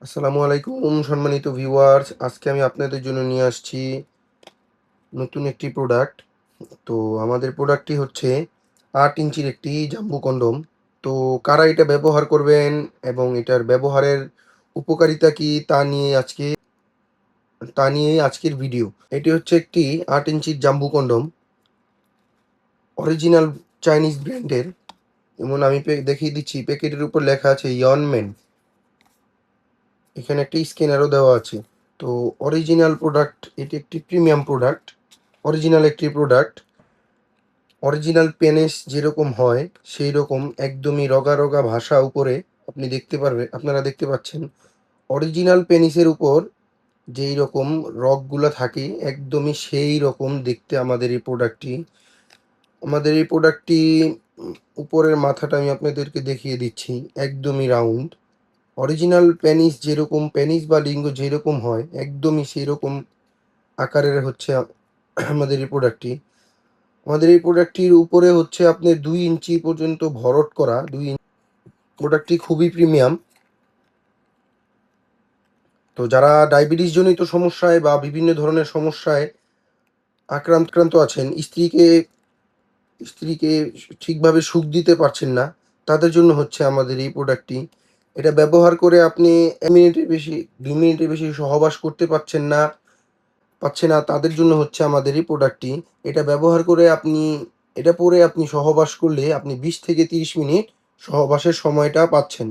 আসসালামু আলাইকুম সম্মানিত ভিউয়ার্স, আজকে আমি আপনাদের জন্য নিয়ে আসছি নতুন একটি প্রোডাক্ট। তো আমাদের প্রোডাক্টটি হচ্ছে ৮ ইঞ্চির একটি জাম্বু কন্ডোম। তো কারা এটা ব্যবহার করবেন এবং এটার ব্যবহারের উপকারিতা কি তা নিয়ে আজকের ভিডিও। এটি হচ্ছে একটি ৮ ইঞ্চির জাম্বু কন্ডোম, অরিজিনাল চাইনিজ ব্র্যান্ডের। যেমন আমি দেখিয়ে দিচ্ছি, প্যাকেটের উপর লেখা আছে ইয়নমেন। এখানে একটি স্ক্যানারও দেওয়া আছে। তো অরিজিনাল প্রোডাক্ট, এটি একটি প্রিমিয়াম প্রোডাক্ট, অরিজিনাল একটি প্রোডাক্ট। অরিজিনাল পেনিস যেরকম হয় সেই রকম একদমই রগা রগা ভাষা উপরে আপনারা দেখতে পাচ্ছেন। অরিজিনাল পেনিসের উপর যেই রকম রগগুলো থাকে একদমই সেই রকম দেখতে আমাদের এই প্রোডাক্টটি উপরের মাথাটা আমি আপনাদেরকে দেখিয়ে দিচ্ছি, একদমই রাউন্ড। অরিজিনাল পেনিস বা লিঙ্গ যেরকম হয় একদমই সেই রকম আকারের হচ্ছে আমাদের এই প্রোডাক্টটি। আমাদের এই প্রোডাক্টটির উপরে হচ্ছে আপনার ২ ইঞ্চি পর্যন্ত ভরট করা। প্রোডাক্টটি খুবই প্রিমিয়াম। তো যারা ডায়াবেটিস জনিত সমস্যায় বা বিভিন্ন ধরনের সমস্যায় আক্রান্ত আছেন, স্ত্রীকে ঠিকভাবে সুখ দিতে পারছেন না, তাদের জন্য হচ্ছে আমাদের এই প্রোডাক্টটি। এটা ব্যবহার করে আপনি ১ মিনিটের বেশি ২ মিনিটের বেশি সহবাস করতে পারছে না, তাদের জন্য হচ্ছে আমাদের এই প্রোডাক্টটি। এটা ব্যবহার করে এটা পরে আপনি সহবাস করলে আপনি ২০ থেকে ৩০ মিনিট সহবাসের সময়টা পাচ্ছেন।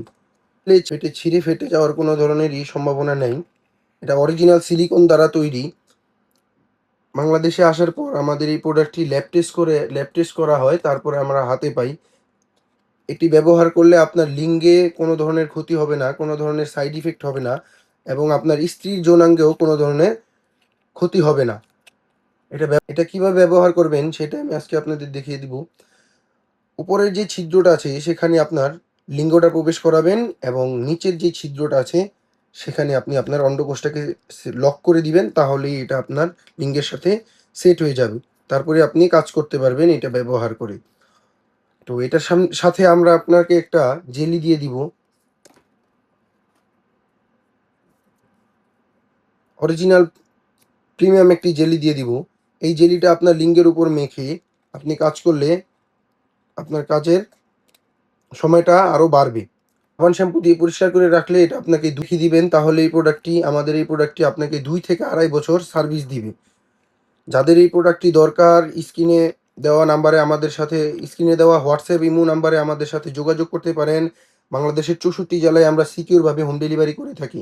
পেটে ছিঁড়ে ফেটে যাওয়ার কোনো ধরনেরই সম্ভাবনা নেই। এটা অরিজিনাল সিলিকন দ্বারা তৈরি। বাংলাদেশে আসার পর আমাদের এই প্রোডাক্টটি ল্যাব টেস্ট করা হয়, তারপরে আমরা হাতে পাই। এটি ব্যবহার করলে আপনার লিঙ্গে কোনো ধরনের ক্ষতি হবে না, কোনো ধরনের সাইড ইফেক্ট হবে না এবং আপনার স্ত্রীর যৌনাঙ্গেও কোনো ধরনের ক্ষতি হবে না। এটা কিভাবে ব্যবহার করবেন সেটা আমি আজকে আপনাদের দেখিয়ে দিব। উপরের যে ছিদ্রটা আছে সেখানে আপনার লিঙ্গটা প্রবেশ করাবেন এবং নিচের যে ছিদ্রটা আছে সেখানে আপনি আপনার অন্ডকোষটাকে লক করে দিবেন, তাহলেই এটা আপনার লিঙ্গের সাথে সেট হয়ে যাবে। তারপরে আপনি কাজ করতে পারবেন এটা ব্যবহার করে। তো এটার সাথে আমরা আপনাকে একটা জেলি দিয়ে দিব, অরিজিনাল প্রিমিয়াম একটি জেলি দিয়ে দিব। এই জেলিটা আপনার লিঙ্গের উপর মেখে আপনি কাজ করলে আপনার কাজের সময়টা আরও বাড়বে। সাবান শ্যাম্পু দিয়ে পরিষ্কার করে রাখলে এটা আপনাকে দেখিয়ে দিবেন, তাহলে আমাদের এই প্রোডাক্টটি আপনাকে ২ থেকে ২.৫ বছর সার্ভিস দিবে। যাদের এই প্রোডাক্টটি দরকার, স্ক্রিনে দেওয়া হোয়াটসঅ্যাপ ইমো নাম্বারে আমাদের সাথে যোগাযোগ করতে পারেন। বাংলাদেশের ৬৪ জেলায় আমরা সিকিউরভাবে হোম ডেলিভারি করে থাকি।